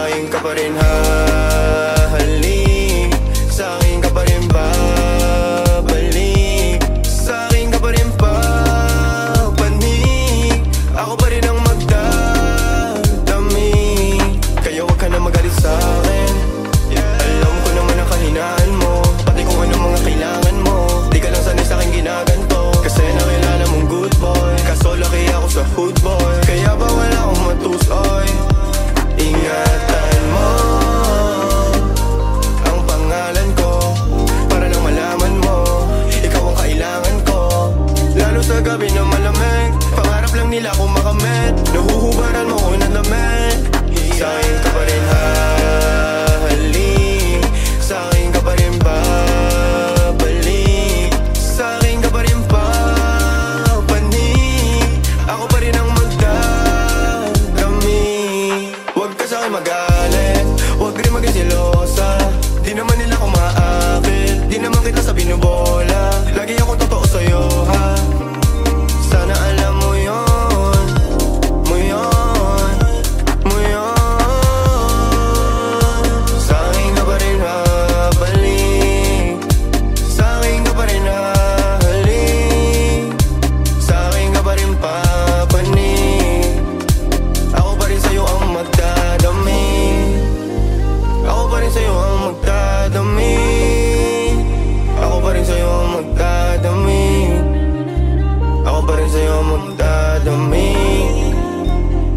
Sa'kin ka pa rin hahalik, sa'kin ka pa rin babalik, sa'kin ka pa rin papanik. Ako pa rin ang magdadami, kaya wag ka na magalit sa'kin. Alam ko naman ang kahinaan mo, pati kung anong mga kailangan mo. Di ka lang sanay sa'king ginaganto, kasi nakilala mong good boy. Kaso laki ako sa hood boy, kaya bawal akong matusoy. Ingatan mo ang pangalan ko, para lang malaman mo, ikaw ang kailangan ko. Lalo sa gabi na malamig, pangarap lang nila akong makamit. Nahuhubaran mo ko ng damit. Sa'kin ka pa rin hahalik, sa'kin ka pa rin babalik, sa'kin ka pa rin papanik. Ako pa rin ang magdadami. Huwag ka sa'kin magalit, huwag rin maging silosa. Di naman nila ako maakit, di naman kita sa binubola. Lagi ako totoo sa'yo, ha? Sana alam mo yun, mo yun, mo yun. Sa'kin ka pa rin habalik, sa'kin ka pa rin hahalik, sa'kin ka pa rin papanik. Ako pa rin sa'yo ang magdadami, ako pa rin sa'yo ang magdadami, ako pa rin sa'yo ang magdadami, ako pa rin sa'yo ang magdadami.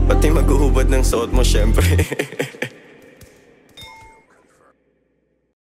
Pati maghuhubad ng suot mo syempre.